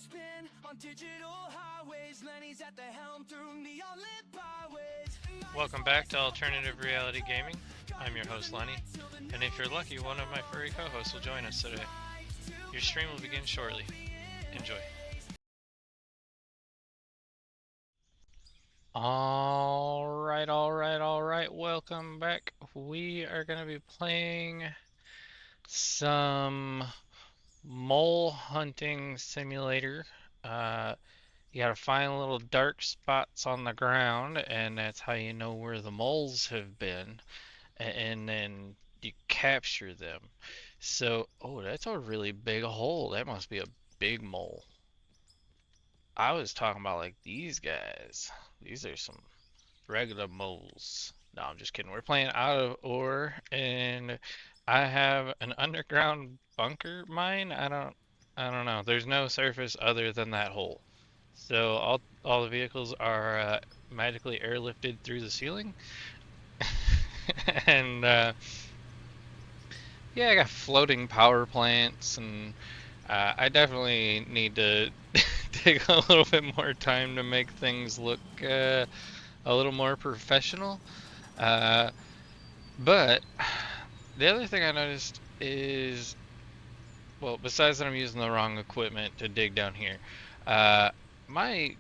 spin on digital highways. Lenny's at the helm through neon lit byways. Welcome back to Alternative Reality Gaming. I'm your host Lenny, and if you're lucky, one of my furry co-hosts will join us today. Your stream will begin shortly. Enjoy. Alright, welcome back. We are going to be playing some mole hunting simulator. You gotta find little dark spots on the ground, and that's how you know where the moles have been, and then you capture them. So, oh, that's a really big hole. That must be a big mole. I was talking about like these guys. These are some regular moles. No, I'm just kidding. We're playing out of ore, and I have an underground bunker mine. I don't know. There's no surface other than that hole. So all the vehicles are magically airlifted through the ceiling, and yeah, I got floating power plants, and I definitely need to take a little bit more time to make things look a little more professional. Uh, but the other thing I noticed is, well, besides that I'm using the wrong equipment to dig down here, uh, my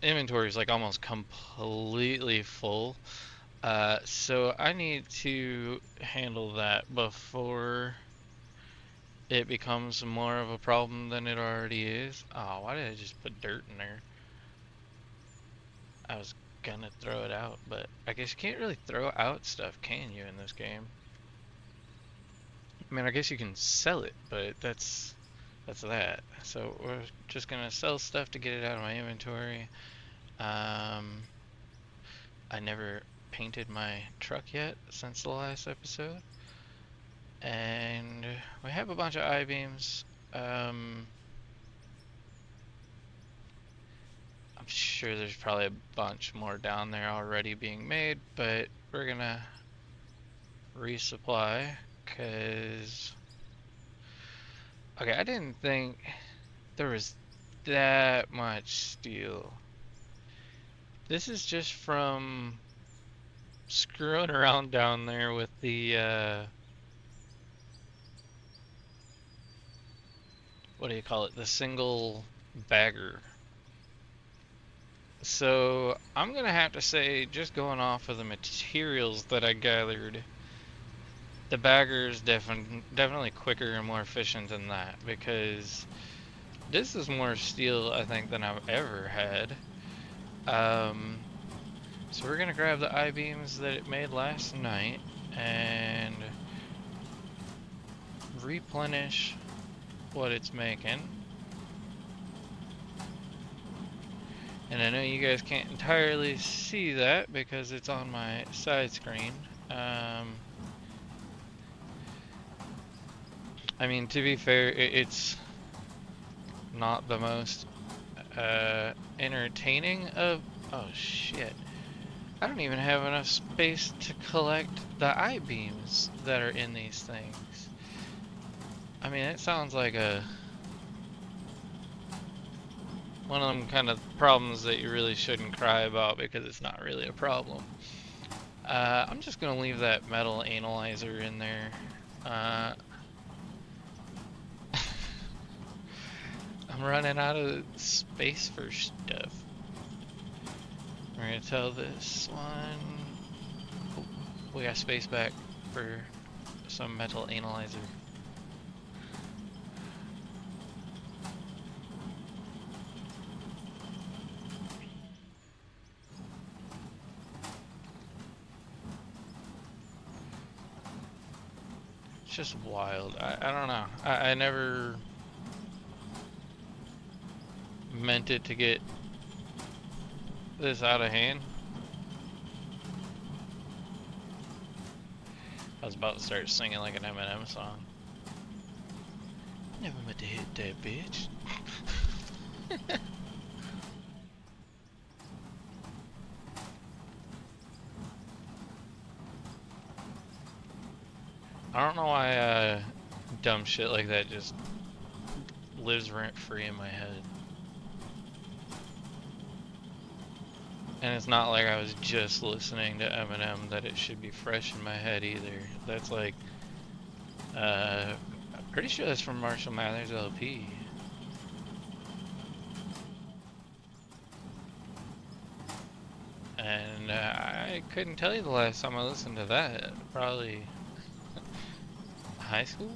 inventory is like almost completely full. So I need to handle that before it becomes more of a problem than it already is. Oh, why did I just put dirt in there? I was gonna throw it out, but I guess you can't really throw out stuff, can you, in this game? I mean, I guess you can sell it, but that's that. So we're just gonna sell stuff to get it out of my inventory. I never painted my truck yet since the last episode. And we have a bunch of I-beams. I'm sure there's probably a bunch more down there already being made, but we're gonna resupply, cause okay, I didn't think there was that much steel. This is just from screwing around down there with the what do you call it? The single bagger. So I'm gonna have to say, just going off of the materials that I gathered, the bagger is definitely quicker and more efficient than that, because this is more steel, I think, than I've ever had. So we're gonna grab the I-beams that it made last night and replenish what it's making. And I know you guys can't entirely see that because it's on my side screen. I mean, to be fair, it's not the most entertaining of... Oh shit. I don't even have enough space to collect the I-beams that are in these things. I mean, it sounds like one of them kind of problems that you really shouldn't cry about because it's not really a problem. I'm just gonna leave that metal analyzer in there. I'm running out of space for stuff. We're gonna tell this one. Oh, we got space back for some metal analyzer. It's just wild. I don't know. I never meant it to get this out of hand. I was about to start singing like an Eminem song. Never meant to hit that bitch. I don't know why dumb shit like that just lives rent free in my head. And it's not like I was just listening to Eminem that it should be fresh in my head either. That's like, I'm pretty sure that's from Marshall Mathers LP. And I couldn't tell you the last time I listened to that. Probably high school?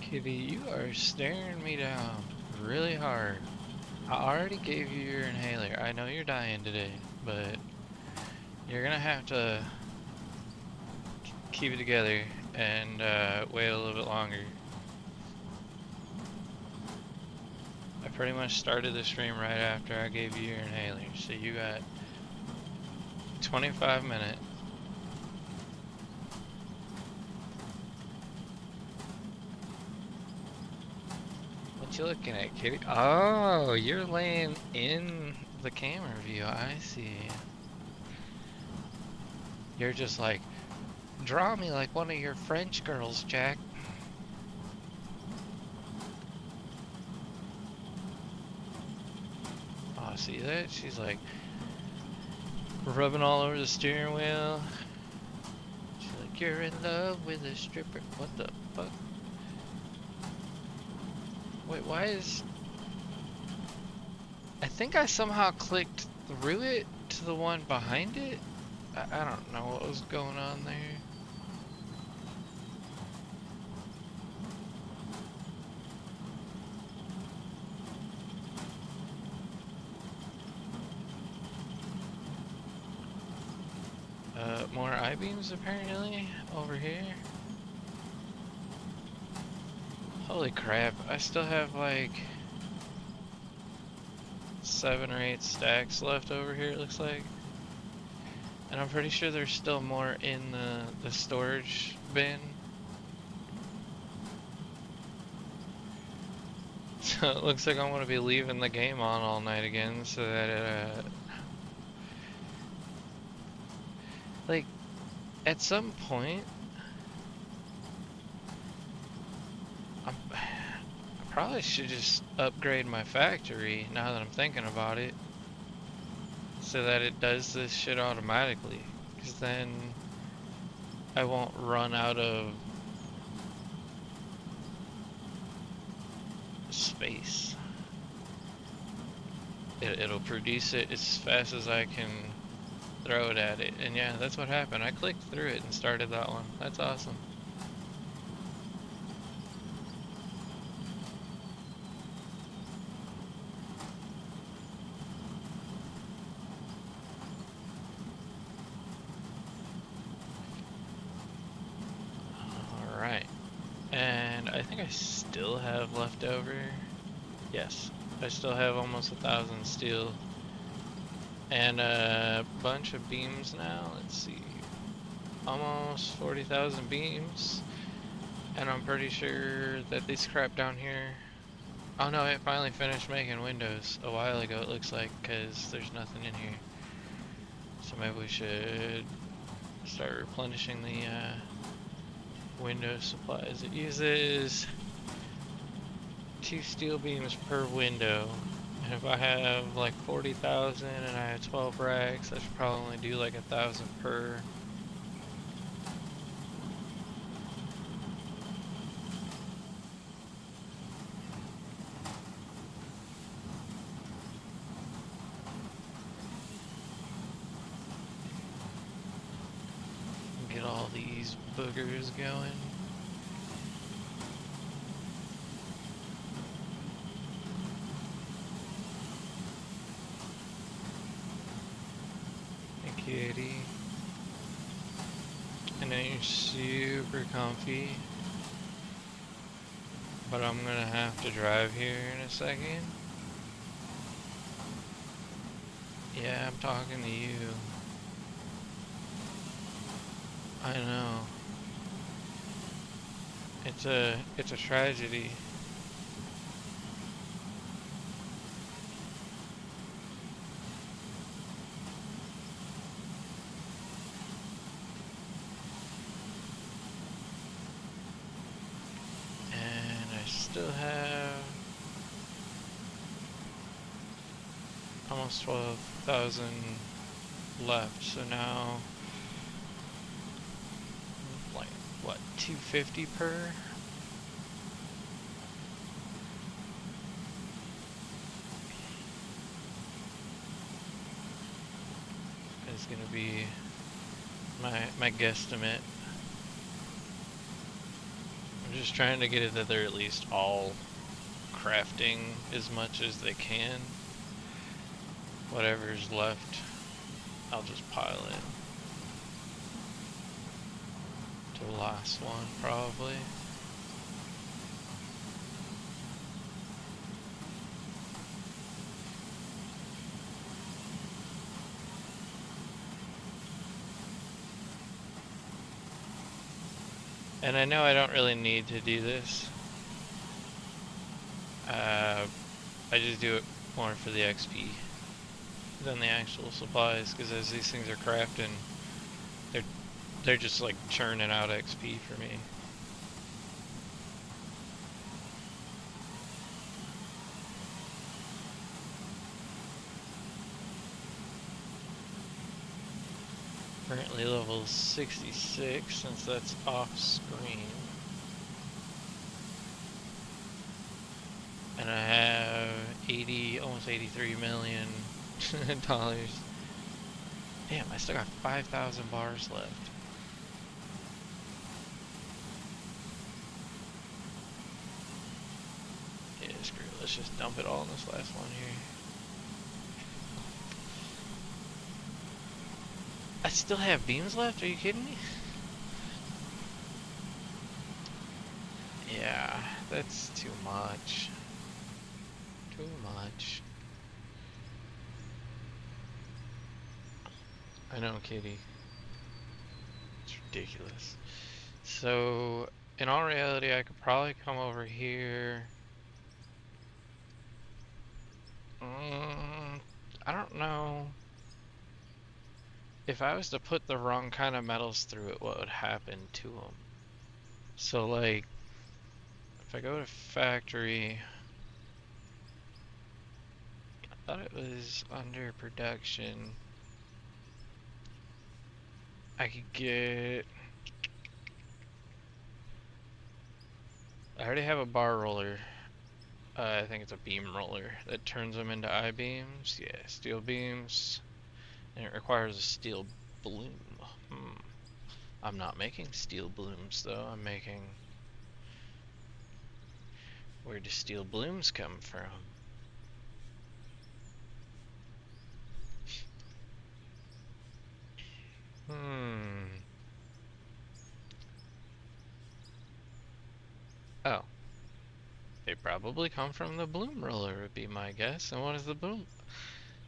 Kitty, you are staring me down really hard. I already gave you your inhaler. I know you're dying today, but you're gonna have to keep it together and wait a little bit longer. I pretty much started the stream right after I gave you your inhaler, so you got 25 minutes. What you looking at, kitty? Oh, you're laying in the camera view. I see. You're just like, draw me like one of your French girls, Jack. Oh, see that? She's like rubbing all over the steering wheel. She's like, you're in love with a stripper. What the fuck? Wait, why is... I think I somehow clicked through it to the one behind it? I don't know what was going on there. More I-beams apparently over here. Holy crap, I still have like 7 or 8 stacks left over here, it looks like. And I'm pretty sure there's still more in the storage bin. So it looks like I'm gonna be leaving the game on all night again so that it, like, at some point, I probably should just upgrade my factory now that I'm thinking about it, so that it does this shit automatically, because then I won't run out of space. It'll produce it as fast as I can throw it at it. And yeah, that's what happened. I clicked through it and started that one. That's awesome. Alright. And I think I still have left over. Yes. I still have almost 1,000 steel. And a bunch of beams now. Let's see. Almost 40,000 beams. And I'm pretty sure that this crap down here... Oh no, it finally finished making windows a while ago, it looks like, because there's nothing in here. So maybe we should start replenishing the window supplies. It uses 2 steel beams per window. And if I have like 40,000 and I have 12 racks, I should probably only do like 1,000 per. Get all these boogers going. Kitty. And then you're super comfy. But I'm gonna have to drive here in a second. Yeah, I'm talking to you. I know. It's a tragedy. still have almost 12,000 left, so now, like, what, 250 per? Is gonna be my guesstimate. I'm just trying to get it that they're at least all crafting as much as they can. Whatever's left, I'll just pile in to the last one, probably. And I know I don't really need to do this. I just do it more for the XP than the actual supplies, because as these things are crafting, they're just like churning out XP for me. Currently level 66, since that's off screen. And I have almost 83 million dollars. Damn, I still got 5,000 bars left. Yeah, screw it. Let's just dump it all in this last one here. I still have beams left? Are you kidding me? Yeah, that's too much. Too much. I know, Kitty. It's ridiculous. So, in all reality, I could probably come over here. I don't know. If I was to put the wrong kind of metals through it, what would happen to them? So, like, if I go to factory, I thought it was under production. I could get... I already have a bar roller. I think it's a beam roller that turns them into I-beams. Yeah, steel beams. And it requires a steel bloom. I'm not making steel blooms though, I'm making... Where do steel blooms come from? Oh. They probably come from the bloom roller would be my guess. And what is the bloom?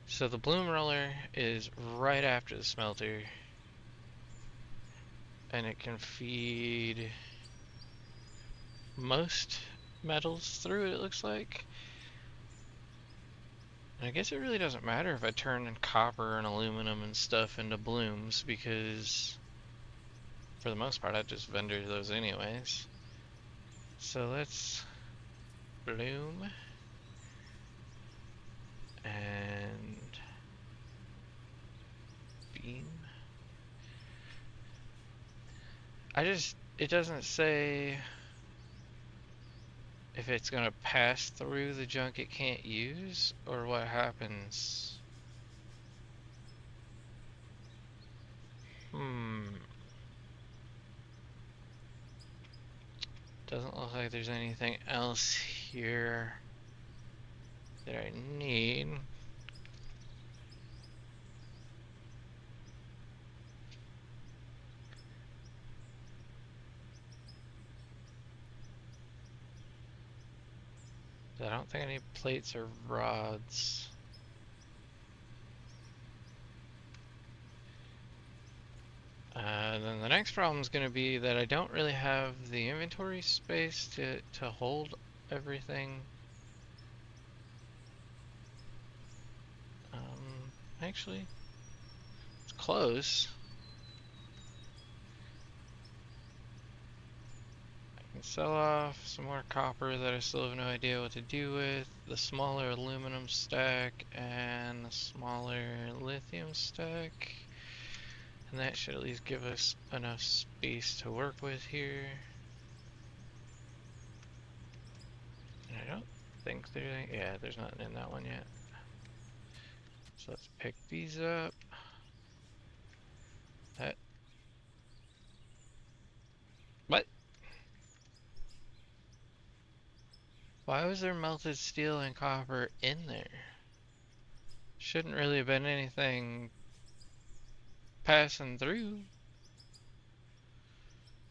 So the bloom roller is right after the smelter. And it can feed most metals through it, it looks like. And I guess it really doesn't matter if I turn copper and aluminum and stuff into blooms, because for the most part I just vendor those anyways. So let's bloom and beam. It doesn't say if it's gonna pass through the junk it can't use, or what happens. Doesn't look like there's anything else here that I need. I don't think any plates or rods. Then the next problem is going to be that I don't really have the inventory space to hold everything. Actually, it's close. I can sell off some more copper that I still have no idea what to do with, the smaller aluminum stack, and the smaller lithium stack. And that should at least give us enough space to work with here. And I don't think there's, yeah, there's nothing in that one yet. So let's pick these up. That, what? Why was there melted steel and copper in there? Shouldn't really have been anything passing through.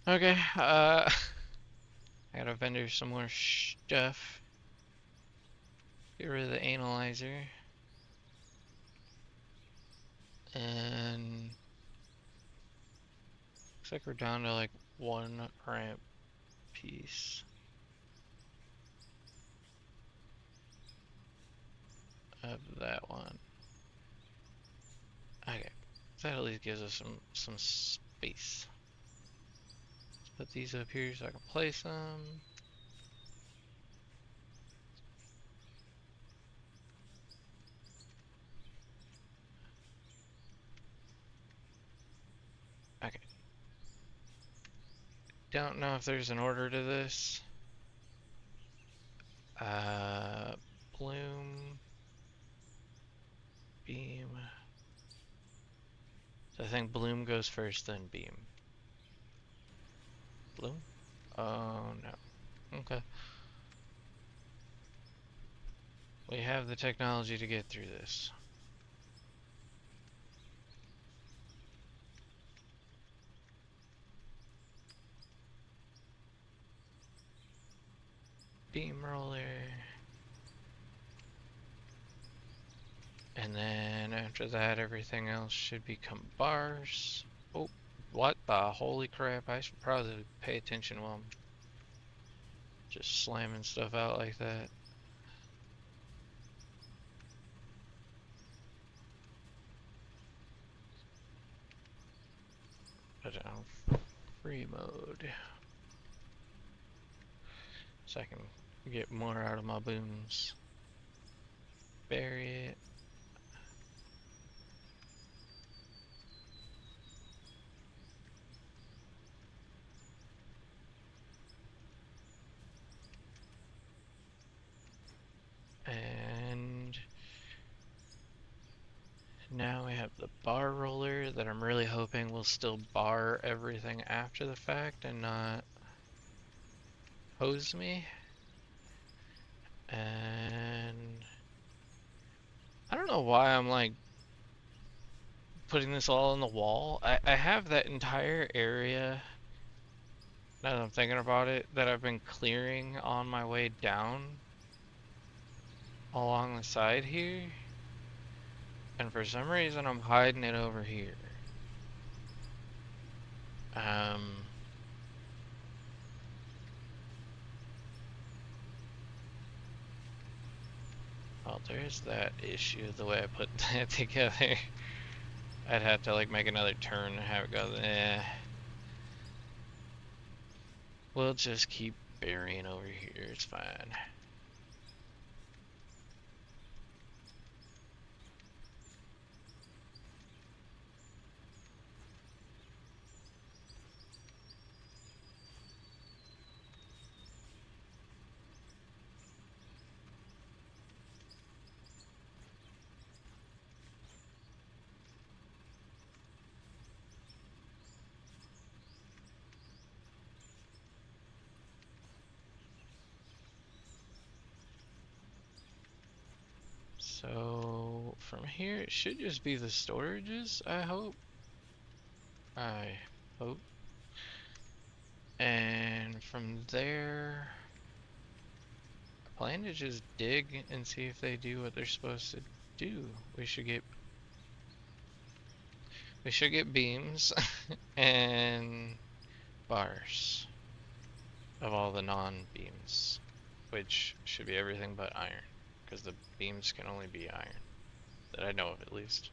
Okay, I gotta vendor some more stuff. Get rid of the analyzer. And looks like we're down to like one ramp piece of that one. Okay, that at least gives us some space. Let's put these up here so I can place them. Okay. Don't know if there's an order to this. Bloom, beam. So I think bloom goes first, then beam. Bloom? Oh no. Okay. We have the technology to get through this. Beam roller. And then after that, everything else should become bars. Oh, what the holy crap. I should probably pay attention while I'm just slamming stuff out like that. Put it on free mode. So I can get more out of my booms. Bury it. And now we have the bar roller that I'm really hoping will still bar everything after the fact and not hose me. And I don't know why I'm like putting this all on the wall. I have that entire area, now that I'm thinking about it, that I've been clearing on my way down along the side here. And for some reason I'm hiding it over here. Well, there's that issue, the way I put that together. I'd have to like make another turn and have it go, We'll just keep burying over here, it's fine. So from here it should just be the storages, I hope. And from there, I plan to just dig and see if they do what they're supposed to do. We should get beams and bars of all the non-beams, which should be everything but iron, because the beams can only be iron, that I know of at least.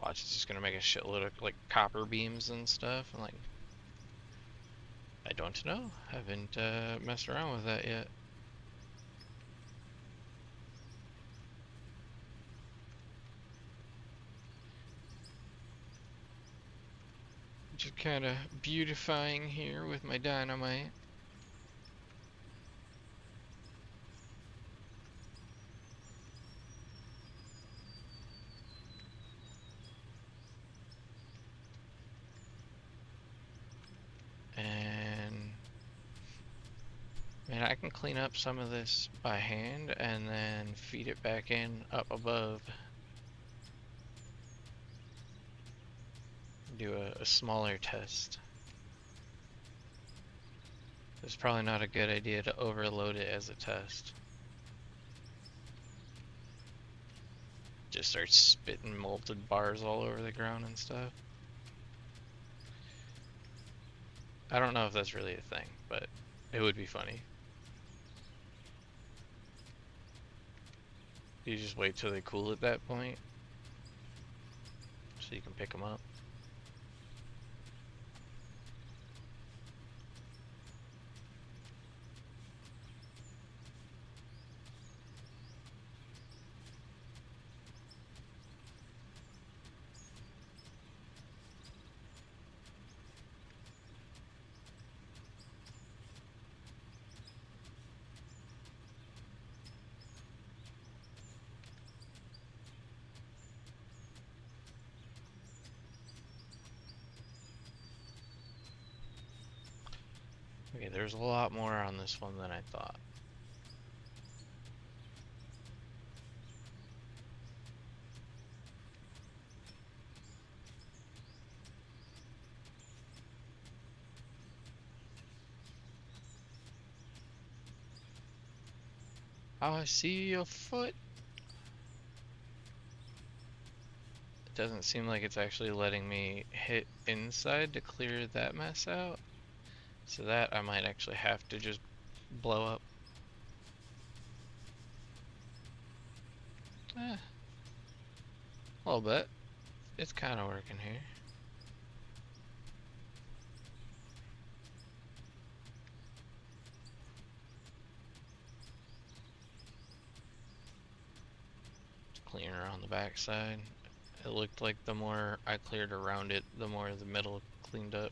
Watch, it's just gonna make a shitload of like copper beams and stuff, and like I don't know. Haven't messed around with that yet. Just kind of beautifying here with my dynamite. And man, I can clean up some of this by hand and then feed it back in up above. Do a smaller test. It's probably not a good idea to overload it as a test. Just start spitting molted bars all over the ground and stuff. I don't know if that's really a thing, but it would be funny. You just wait till they cool at that point, so you can pick them up. Okay, there's a lot more on this one than I thought. Oh, I see your foot. It doesn't seem like it's actually letting me hit inside to clear that mess out. So that I might actually have to just blow up. A little bit. It's kind of working here. Clean around the backside. It looked like the more I cleared around it, the more the middle cleaned up.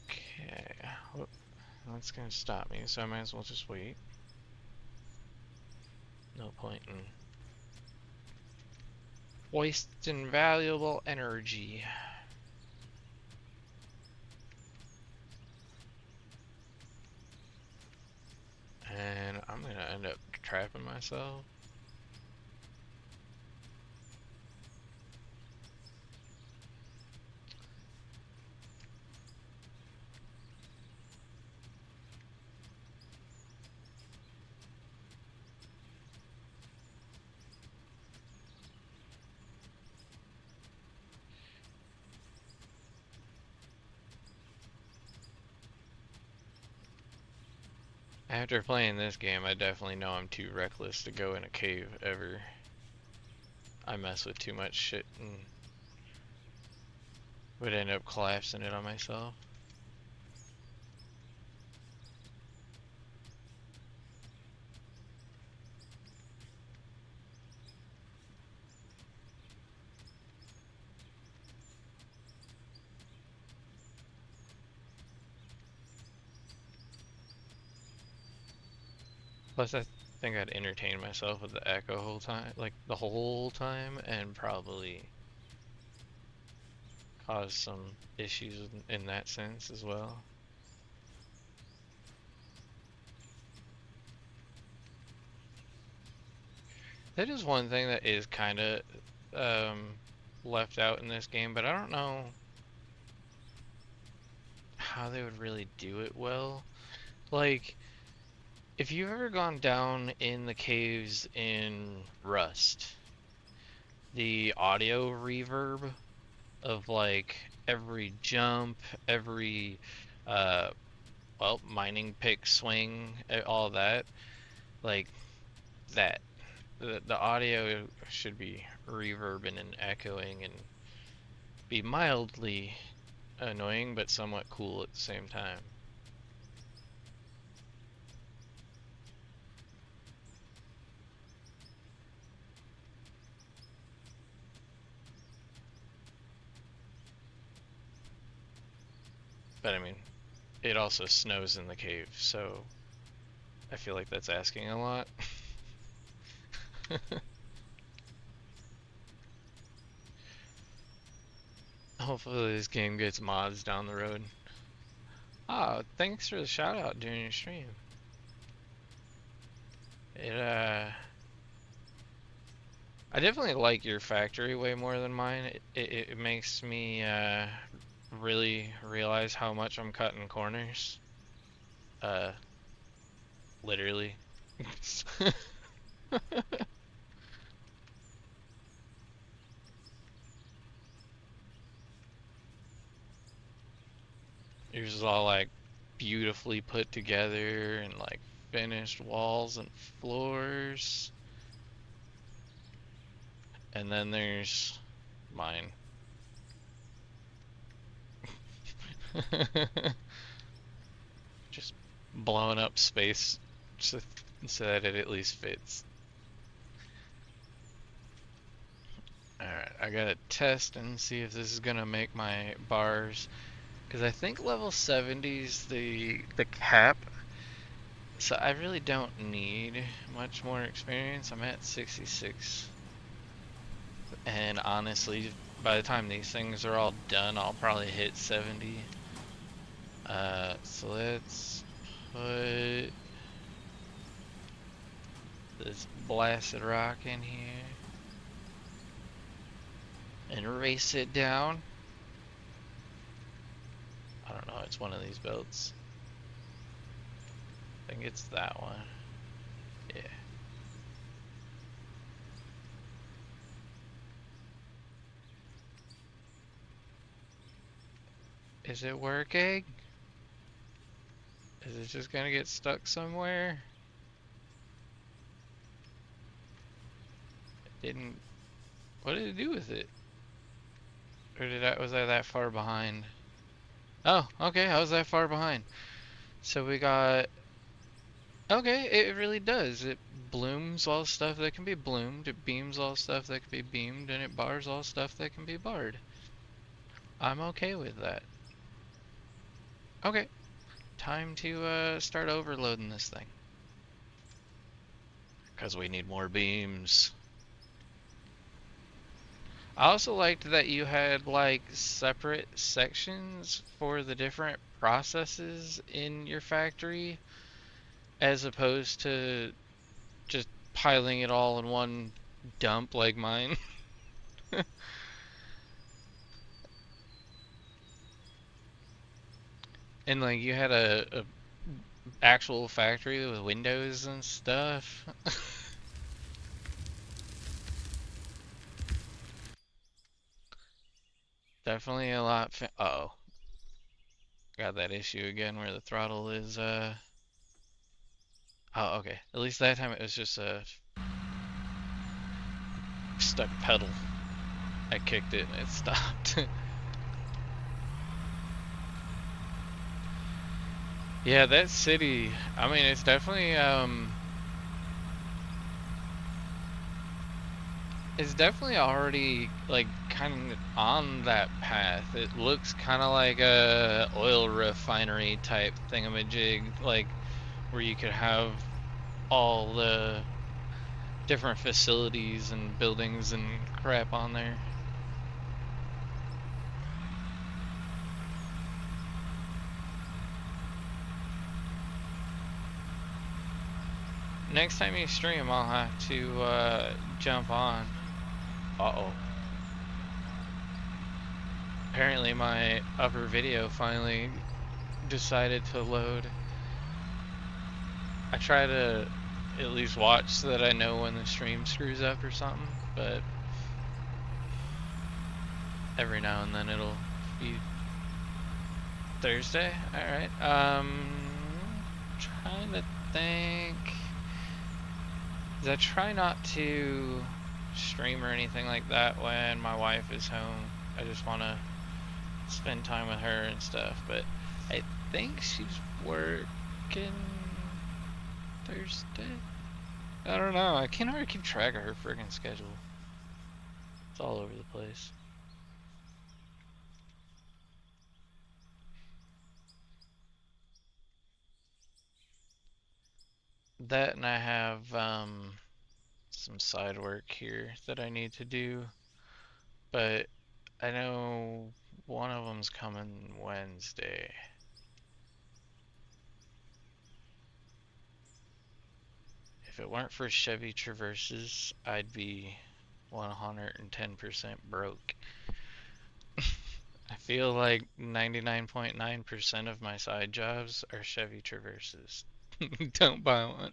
Okay, that's gonna stop me, so I might as well just wait. No point in wasting valuable energy. And I'm gonna end up trapping myself. After playing this game, I definitely know I'm too reckless to go in a cave ever. I mess with too much shit and would end up collapsing it on myself. Plus, I think I'd entertain myself with the echo whole time, like the whole time, and probably cause some issues in that sense as well. That is one thing that is kind of left out in this game, but I don't know how they would really do it well. Like, If you've ever gone down in the caves in Rust, the audio reverb of like every jump, every uh well, mining pick swing, all that, like that. The audio should be reverbing and echoing and be mildly annoying but somewhat cool at the same time. But I mean, it also snows in the cave, so I feel like that's asking a lot. Hopefully this game gets mods down the road. Ah, thanks for the shout out during your stream. It I definitely like your factory way more than mine. It makes me really realize how much I'm cutting corners. Uh, literally. Yours is all like beautifully put together and like finished walls and floors. And then there's mine. Just blowing up space so, so that it at least fits. Alright, I gotta test and see if this is gonna make my bars. Because I think level 70 is the cap. So I really don't need much more experience. I'm at 66. And honestly, by the time these things are all done, I'll probably hit 70. So let's put this blasted rock in here and race it down. I don't know, it's one of these belts. I think it's that one. Yeah. Is it working? Is it just gonna get stuck somewhere? It didn't. What did it do with it? Or was I that far behind? Oh, okay, I was that far behind. So we got. Okay, it really does. It blooms all stuff that can be bloomed, it beams all stuff that can be beamed, and it bars all stuff that can be barred. I'm okay with that. Okay, time to start overloading this thing. Because we need more beams. I also liked that you had like separate sections for the different processes in your factory as opposed to just piling it all in one dump like mine. And like you had a actual factory with windows and stuff. Definitely a lot uh-oh. Got that issue again where the throttle is oh, okay. At least that time it was just a stuck pedal. I kicked it and it stopped. Yeah, that city, I mean, it's definitely already like kind of on that path. It looks kind of like a oil refinery type thingamajig, like where you could have all the different facilities and buildings and crap on there. Next time you stream, I'll have to jump on. Uh-oh. Apparently my upper video finally decided to load. I try to at least watch so that I know when the stream screws up or something, but every now and then it'll be Thursday. Alright. Trying to think. 'Cause I try not to stream or anything like that when my wife is home. I just want to spend time with her and stuff, but I think she's working Thursday. I don't know. I can't ever keep track of her friggin' schedule. It's all over the place. That and I have some side work here that I need to do, but I know one of them's coming Wednesday. If it weren't for Chevy Traverses, I'd be 110% broke. I feel like 99.9% of my side jobs are Chevy Traverses. Don't buy one.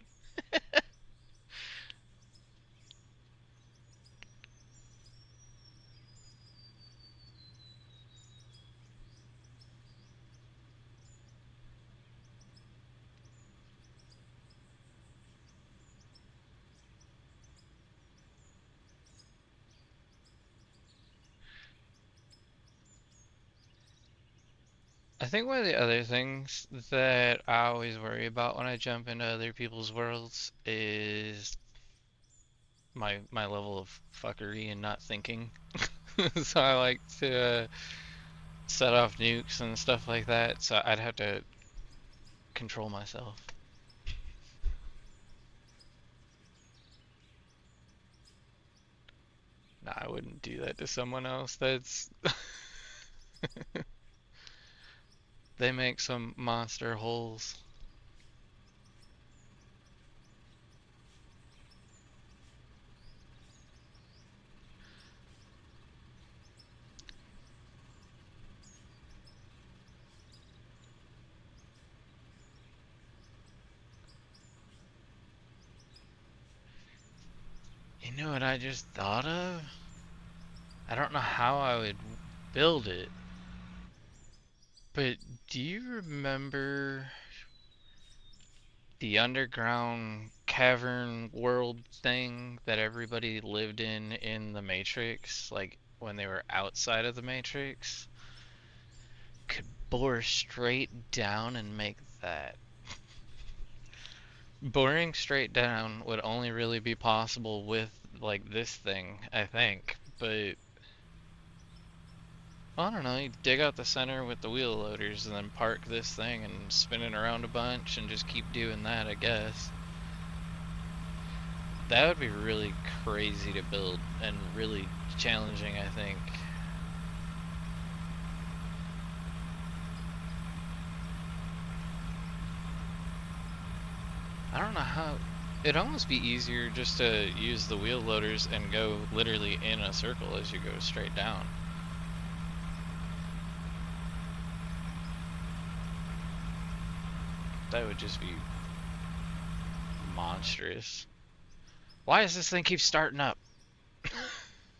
I think one of the other things that I always worry about when I jump into other people's worlds is my level of fuckery and not thinking. So I like to set off nukes and stuff like that, so I'd have to control myself. Nah, I wouldn't do that to someone else. That's they make some monster holes. You know what I just thought of? I don't know how I would build it, but do you remember the underground cavern world thing that everybody lived in the Matrix, like when they were outside of the Matrix? Could bore straight down and make that. Boring straight down would only really be possible with like this thing, I think. But I don't know, you dig out the center with the wheel loaders and then park this thing and spin it around a bunch and just keep doing that, I guess. That would be really crazy to build and really challenging, I think. I don't know how. It'd almost be easier just to use the wheel loaders and go literally in a circle as you go straight down. That would just be monstrous. Why does this thing keep starting up?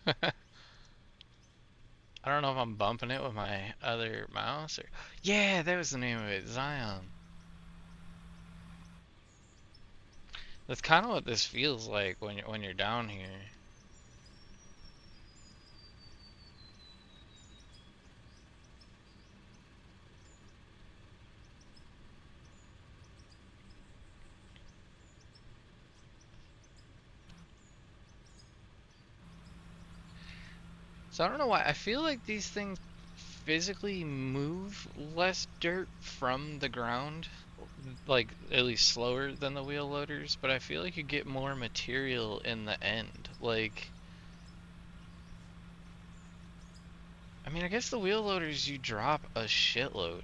I don't know if I'm bumping it with my other mouse or. Yeah, that was the name of it, Zion. That's kind of what this feels like when you're down here. So I don't know why. I feel like these things physically move less dirt from the ground, like at least slower than the wheel loaders, but I feel like you get more material in the end. Like, I mean, I guess the wheel loaders you drop a shitload.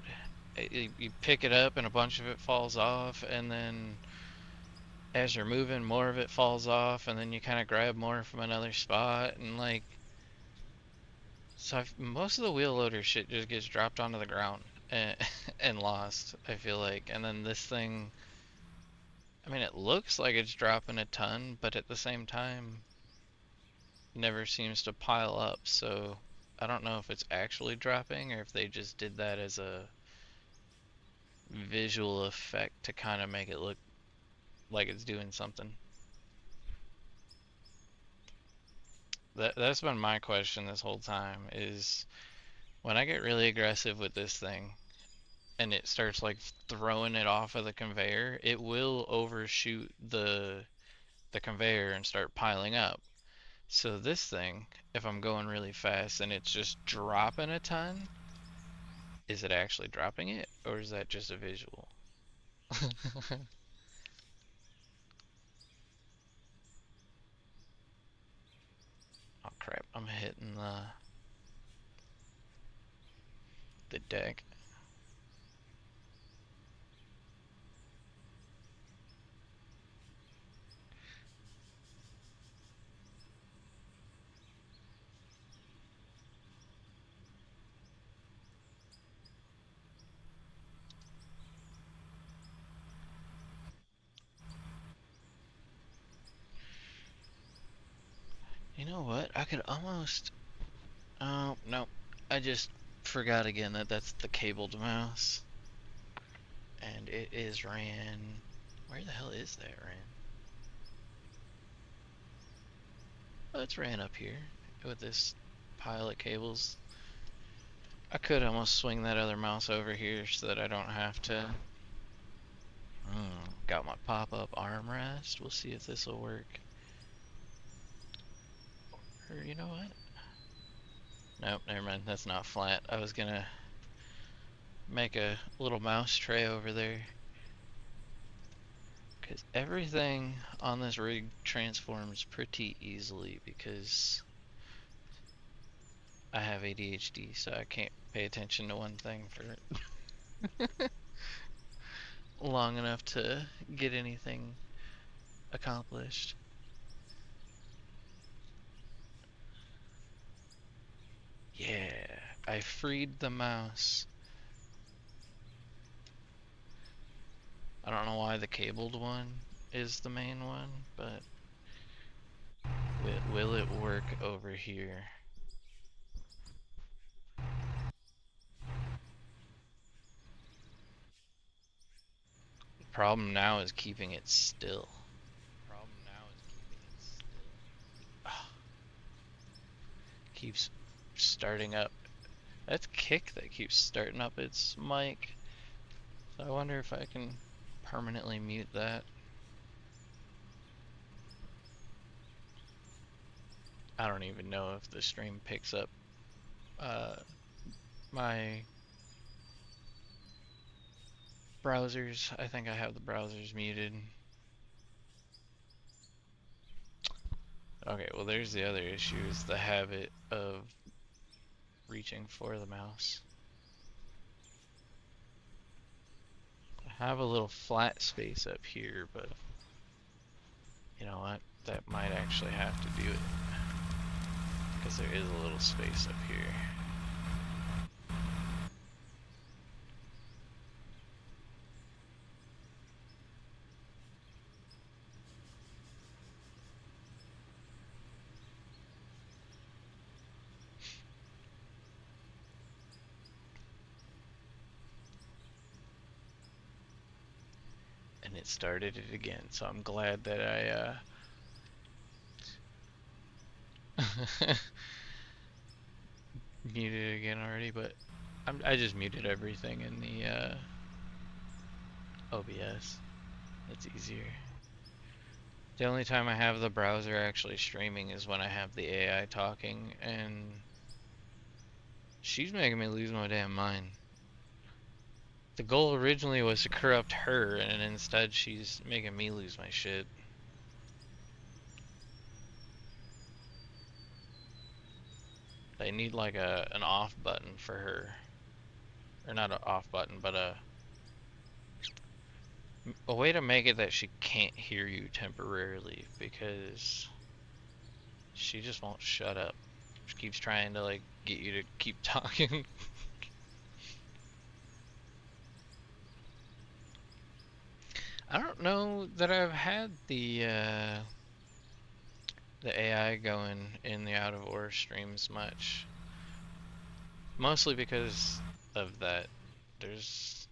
You pick it up and a bunch of it falls off, and then as you're moving, more of it falls off, and then you kind of grab more from another spot, and like, so most of the wheel loader shit just gets dropped onto the ground and, and lost, I feel like. And then this thing, I mean, it looks like it's dropping a ton, but at the same time, never seems to pile up. So I don't know if it's actually dropping or if they just did that as a visual effect to kind of make it look like it's doing something. That's been my question this whole time is when I get really aggressive with this thing and it starts like throwing it off of the conveyor, it will overshoot the conveyor and start piling up. So this thing, if I'm going really fast and it's just dropping a ton, is it actually dropping it or is that just a visual? Oh crap, I'm hitting the deck. You know what? I could almost... Oh, no. I just forgot again that that's the cabled mouse. And it is ran... Where the hell is that ran? Oh, it's ran up here with this pile of cables. I could almost swing that other mouse over here so that I don't have to... Got my pop-up armrest. We'll see if this will work. Or you know what? Nope, never mind. That's not flat. I was gonna make a little mouse tray over there. Because everything on this rig transforms pretty easily because I have ADHD, so I can't pay attention to one thing for long enough to get anything accomplished. Yeah, I freed the mouse. I don't know why the cabled one is the main one, but will it work over here? The problem now is keeping it still. Keeps starting up. That's Kick that keeps starting up its mic. So I wonder if I can permanently mute that. I don't even know if the stream picks up my browsers. I think I have the browsers muted. Okay, well there's the other issue, is the habit of reaching for the mouse. I have a little flat space up here, but you know what? That might actually have to do it. Because there is a little space up here. And it started it again, so I'm glad that I muted it again already, but I just muted everything in the OBS. It's easier. The only time I have the browser actually streaming is when I have the AI talking, and she's making me lose my damn mind. The goal originally was to corrupt her, and instead she's making me lose my shit. They need like an off button for her. Or not an off button, but a way to make it that she can't hear you temporarily, because she just won't shut up. She keeps trying to like get you to keep talking. I don't know that I've had the AI going in the out of order streams much. Mostly because of that. There's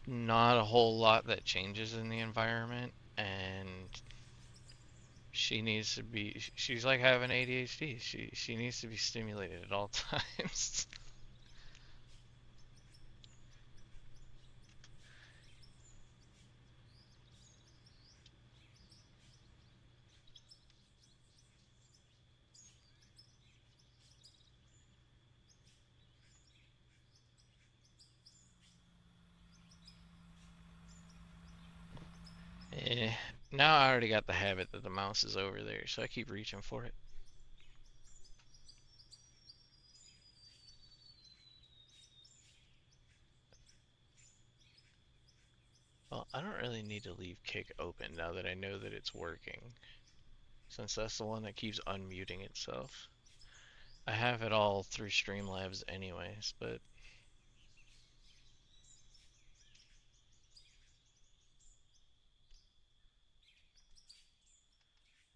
not a whole lot that changes in the environment, and she needs to be. She's like having ADHD. She needs to be stimulated at all times. Eh, now I already got the habit that the mouse is over there, so I keep reaching for it. Well, I don't really need to leave kick open now that I know that it's working, since that's the one that keeps unmuting itself. I have it all through Streamlabs anyways, but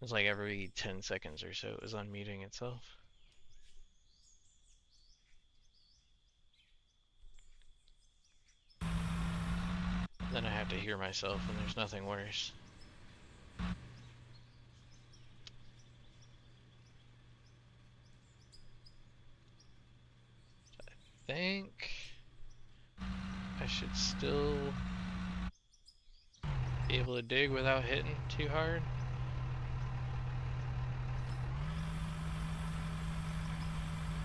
it's like every 10 seconds or so it was unmuting itself. Then I have to hear myself, and there's nothing worse. I think I should still be able to dig without hitting too hard.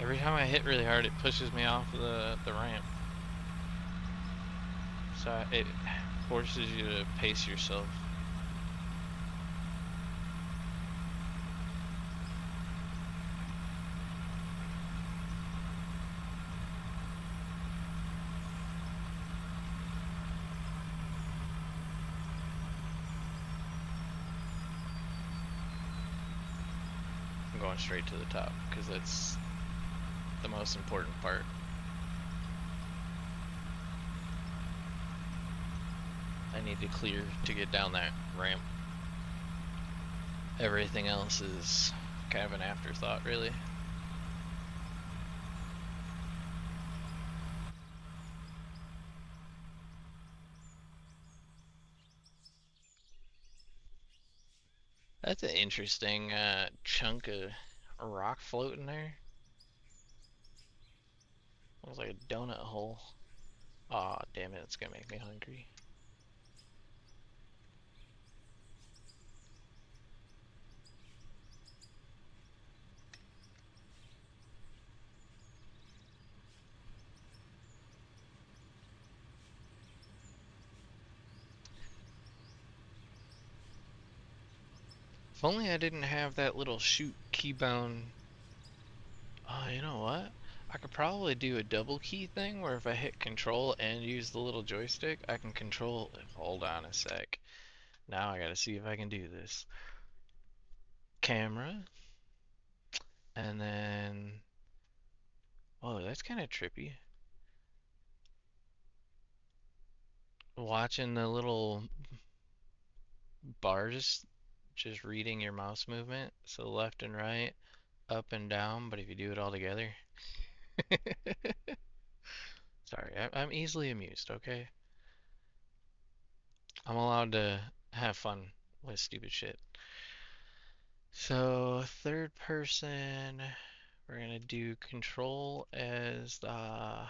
Every time I hit really hard, it pushes me off the ramp. So it forces you to pace yourself. I'm going straight to the top because that's the most important part. I need to clear to get down that ramp. Everything else is kind of an afterthought, really. That's an interesting chunk of rock floating there. Looks like a donut hole. Aw, oh, damn it, it's gonna make me hungry. If only I didn't have that little shoot keybound. Oh, you know what? I could probably do a double key thing where if I hit control and use the little joystick, I can control. Hold on a sec. Now I gotta see if I can do this. Camera, and then. Oh, that's kind of trippy. Watching the little bars just reading your mouse movement. So left and right, up and down, but if you do it all together. Sorry, I'm easily amused, okay? I'm allowed to have fun with stupid shit. So, third person, we're gonna do control as the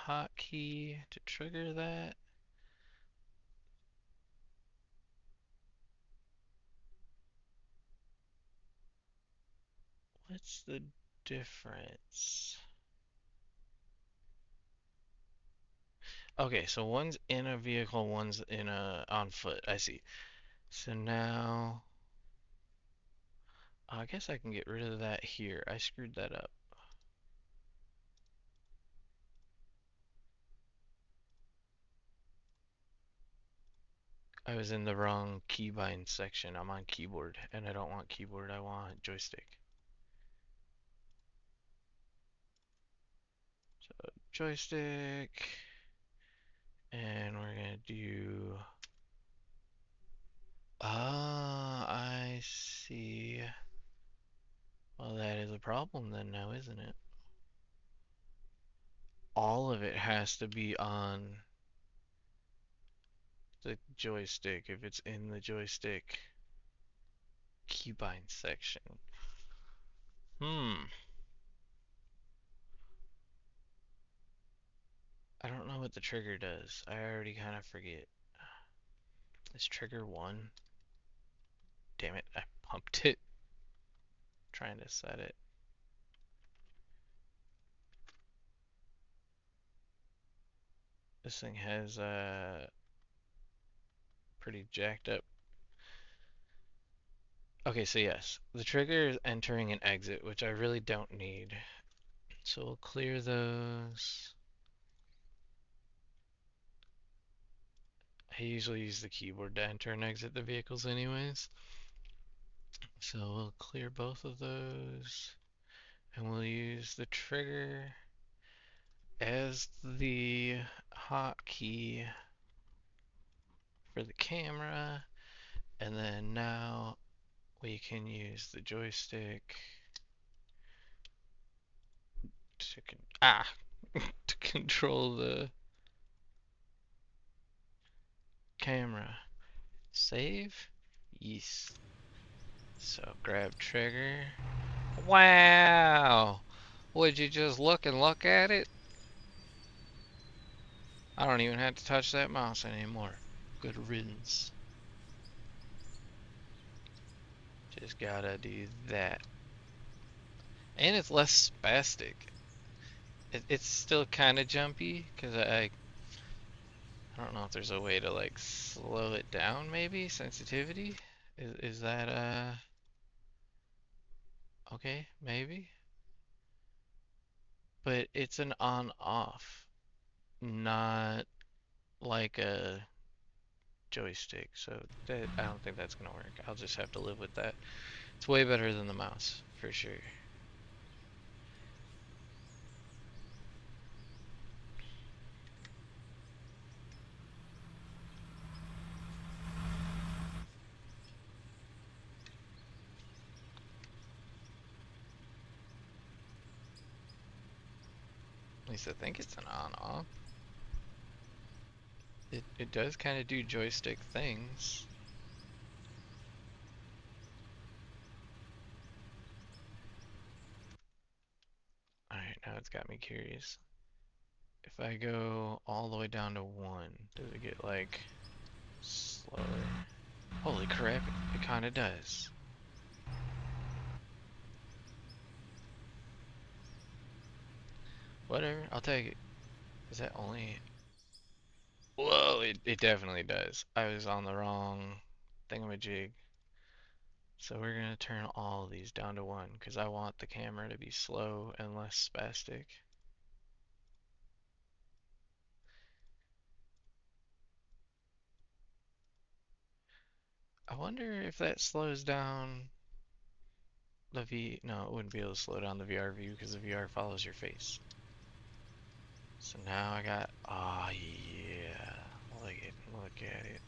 hotkey to trigger that. What's the difference? Okay, so one's in a vehicle, one's in a on foot. I see. So now I guess I can get rid of that here. I screwed that up. I was in the wrong keybind section. I'm on keyboard, and I don't want keyboard. I want joystick. So joystick, And we're gonna do. Ah, I see. Well, that is a problem then now, isn't it? All of it has to be on the joystick if it's in the joystick keybind section. Hmm. I don't know what the trigger does. I already kind of forget. Is trigger 1? Damn it, I pumped it trying to set it. This thing has pretty jacked up. Okay, so yes, the trigger is entering and exit, which I really don't need. So we'll clear those. I usually use the keyboard to enter and exit the vehicles anyways. So we'll clear both of those. And we'll use the trigger as the hotkey for the camera. And then now we can use the joystick to to control the camera. Save? Yes. So grab trigger. Wow! Would you just look at it? I don't even have to touch that mouse anymore. Good riddance. Just gotta do that. And it's less spastic. It's still kind of jumpy, because I don't know if there's a way to like slow it down maybe? Sensitivity? Is that okay, maybe? But it's an on-off, not like a joystick, so that I don't think that's gonna work. I'll just have to live with that. It's way better than the mouse, for sure. At least I think it's an on-off. It does kind of do joystick things. Alright, now it's got me curious. If I go all the way down to 1, does it get like slower? Holy crap, it kind of does. Whatever, I'll take it. Is that only... Whoa, it definitely does. I was on the wrong thingamajig. So we're going to turn all of these down to 1 because I want the camera to be slow and less spastic. I wonder if that slows down the V... No, it wouldn't be able to slow down the VR view because the VR follows your face. So now I got... Oh, yeah. Look at it.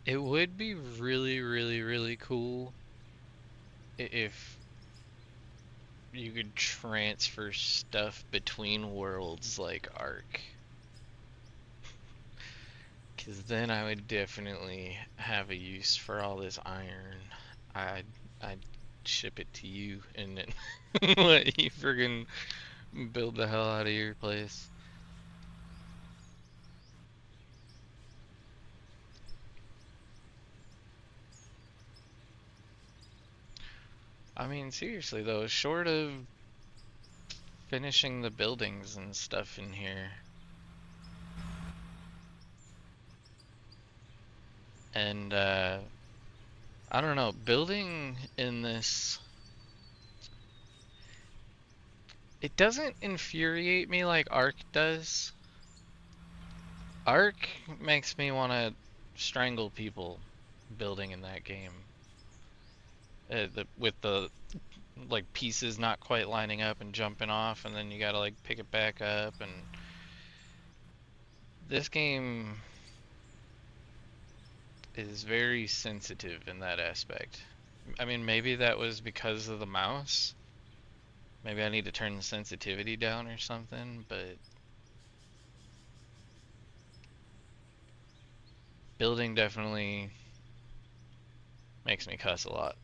It would be really, really, really cool if you could transfer stuff between worlds like Ark. Because then I would definitely have a use for all this iron. I'd ship it to you and then let you friggin' build the hell out of your place. I mean, seriously though, short of finishing the buildings and stuff in here. And I don't know, building in this, it doesn't infuriate me like Ark does. Ark makes me want to strangle people building in that game. With the like pieces not quite lining up and jumping off, and then you gotta like pick it back up. And this game is very sensitive in that aspect. I mean, maybe that was because of the mouse. Maybe I need to turn the sensitivity down or something, but building definitely makes me cuss a lot.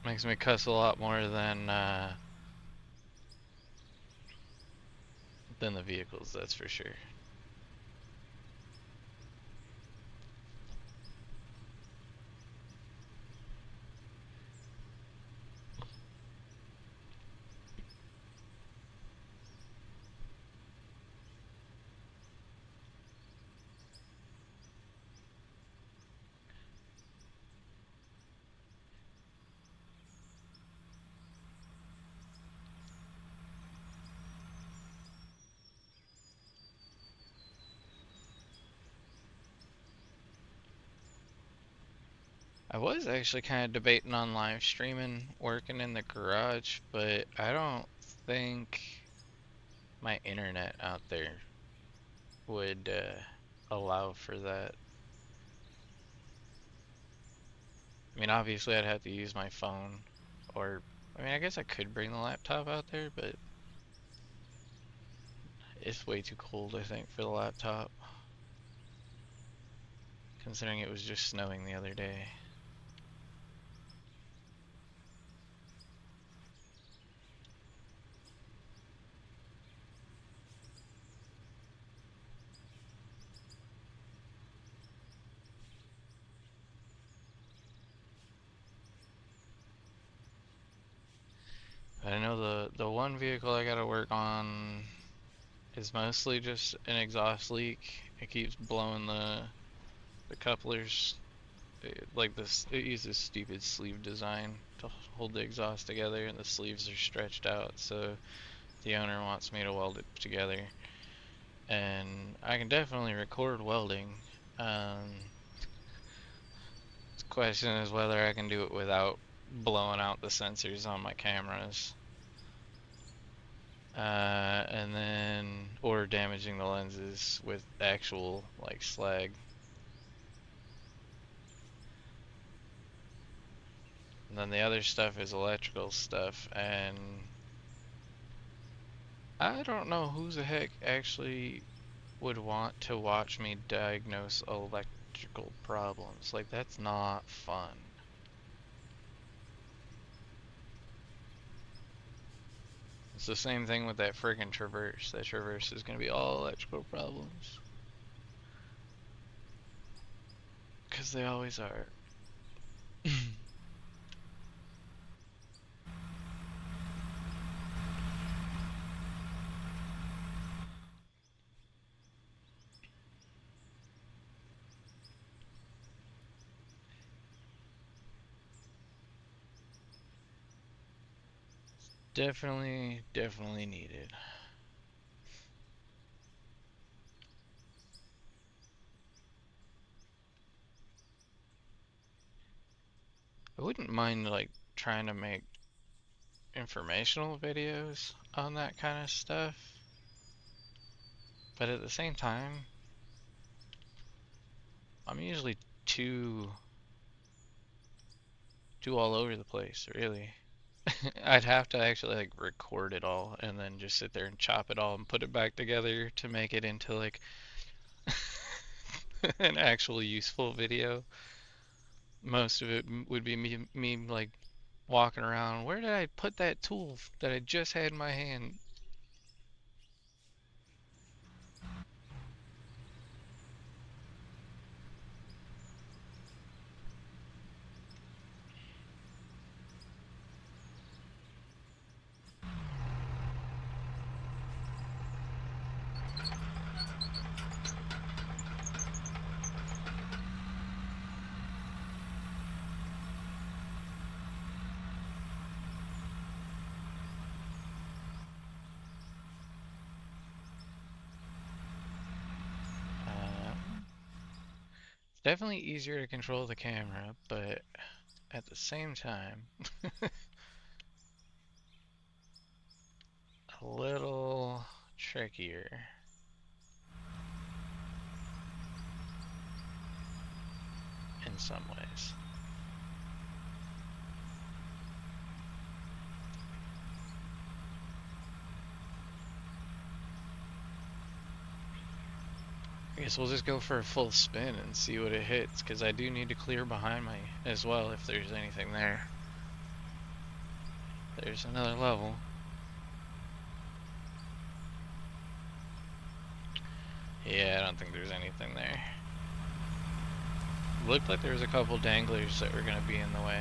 Makes me cuss a lot more than the vehicles, that's for sure. I was actually kind of debating on live streaming working in the garage, but I don't think my internet out there would allow for that. I mean, obviously I'd have to use my phone, or I mean, I guess I could bring the laptop out there, but it's way too cold, I think, for the laptop, considering it was just snowing the other day. I know the one vehicle I gotta work on is mostly just an exhaust leak. It keeps blowing the couplers. Like this, it uses stupid sleeve design to hold the exhaust together, and the sleeves are stretched out, so the owner wants me to weld it together. And I can definitely record welding. The question is whether I can do it without blowing out the sensors on my cameras. And then, or damaging the lenses with actual, like, slag. And then the other stuff is electrical stuff, and I don't know who the heck actually would want to watch me diagnose electrical problems. Like, that's not fun. It's the same thing with that friggin' Traverse. That Traverse is gonna be all electrical problems. 'Cause they always are. Definitely needed. I wouldn't mind, like, trying to make informational videos on that kind of stuff, but at the same time, I'm usually too all over the place, really. I'd have to actually like record it all and then just sit there and chop it all and put it back together to make it into like an actual useful video. Most of it would be me like walking around. Where did I put that tool that I just had in my hand? Definitely easier to control the camera, but at the same time, a little trickier in some ways. I guess we'll just go for a full spin and see what it hits, because I do need to clear behind me as well if there's anything there. There's another level. Yeah, I don't think there's anything there. Looked like there was a couple danglers that were going to be in the way.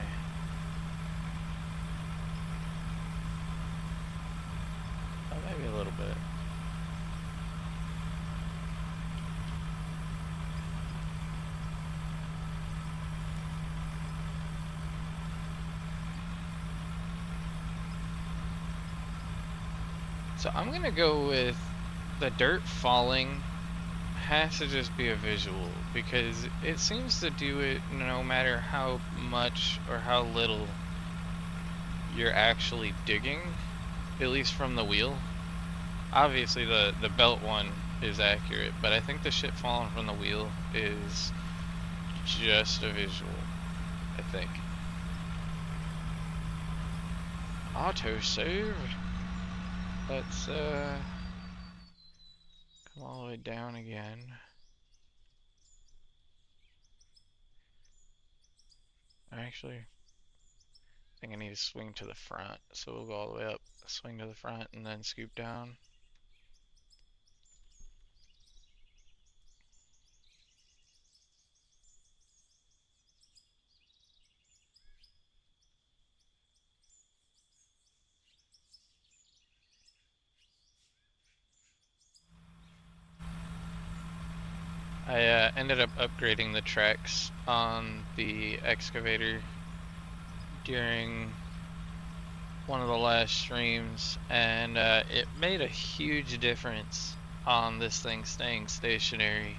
Oh, maybe a little bit. So I'm going to go with the dirt falling has to just be a visual, because it seems to do it no matter how much or how little you're actually digging, at least from the wheel. Obviously the belt one is accurate, but I think the shit falling from the wheel is just a visual, I think. Auto save. Let's come all the way down again. Actually, I think I need to swing to the front, so we'll go all the way up, swing to the front, and then scoop down. I ended up upgrading the tracks on the excavator during one of the last streams, and it made a huge difference on this thing staying stationary.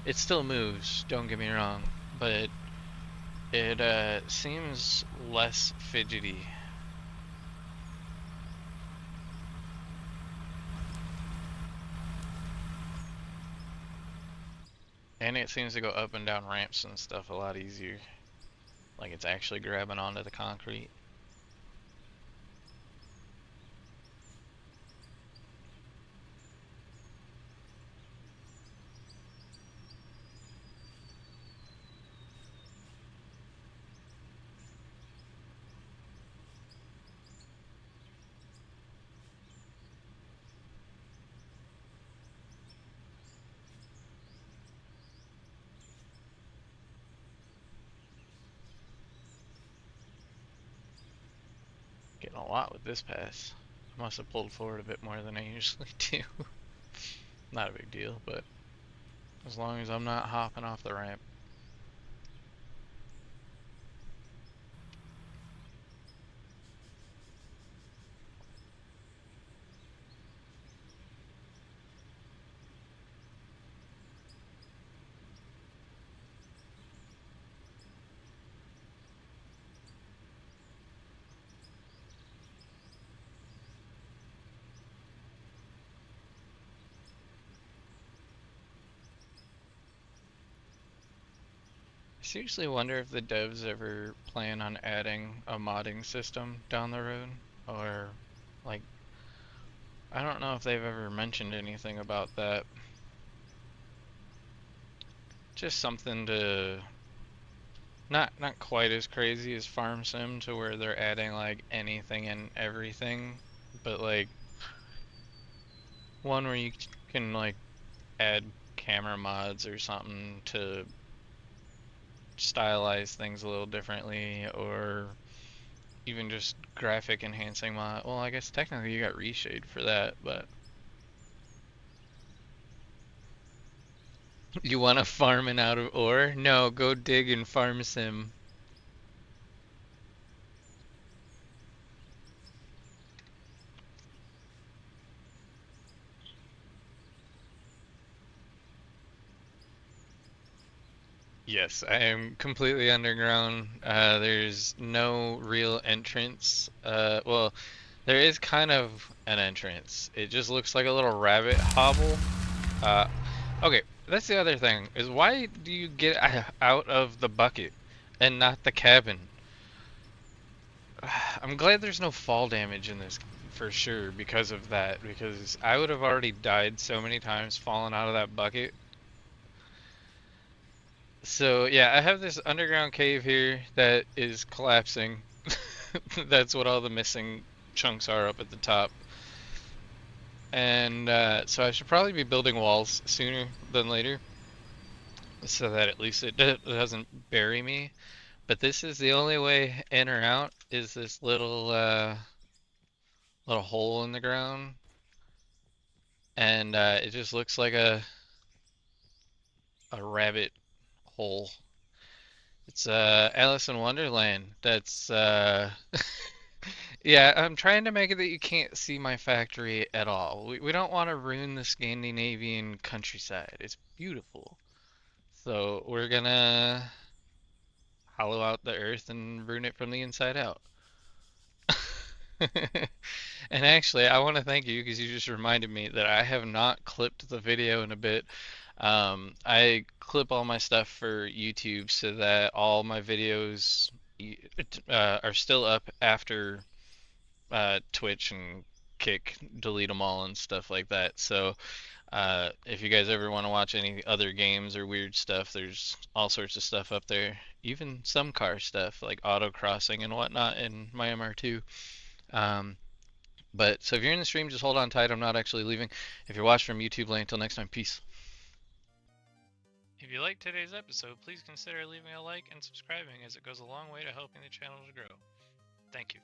It still moves, don't get me wrong, but it seems less fidgety. And it seems to go up and down ramps and stuff a lot easier. Like it's actually grabbing onto the concrete. Getting a lot with this pass. I must have pulled forward a bit more than I usually do. Not a big deal, but as long as I'm not hopping off the ramp. I seriously wonder if the devs ever plan on adding a modding system down the road, or like, I don't know if they've ever mentioned anything about that. Just something to not quite as crazy as Farm Sim, to where they're adding like anything and everything, but like one where you can like add camera mods or something to stylize things a little differently, or even just graphic enhancing mod. Well, I guess technically you got reshade for that, but you want to farm it out of ore? No, go dig in Farm Sim. Yes, I am completely underground. There's no real entrance. Well, there is kind of an entrance. It just looks like a little rabbit hobble. Uh, okay, that's the other thing, is why do you get out of the bucket and not the cabin? I'm glad there's no fall damage in this for sure because of that, because I would have already died so many times falling out of that bucket. So yeah, I have this underground cave here that is collapsing. That's what all the missing chunks are up at the top. And so I should probably be building walls sooner than later so that at least it doesn't bury me. But this is the only way in or out is this little hole in the ground, and it just looks like a rabbit hole. It's Alice in Wonderland. That's yeah, I'm trying to make it that you can't see my factory at all. We don't want to ruin the Scandinavian countryside. It's beautiful. So we're gonna hollow out the earth and ruin it from the inside out. And actually, I want to thank you because you just reminded me that I have not clipped the video in a bit. I clip all my stuff for YouTube so that all my videos are still up after Twitch and Kick delete them all and stuff like that. So if you guys ever want to watch any other games or weird stuff, there's all sorts of stuff up there. Even some car stuff like autocrossing and whatnot in my MR2. Um, but so if you're in the stream, just hold on tight. I'm not actually leaving. If you're watching from YouTube land, until next time, peace. If you liked today's episode, please consider leaving a like and subscribing as it goes a long way to helping the channel to grow. Thank you.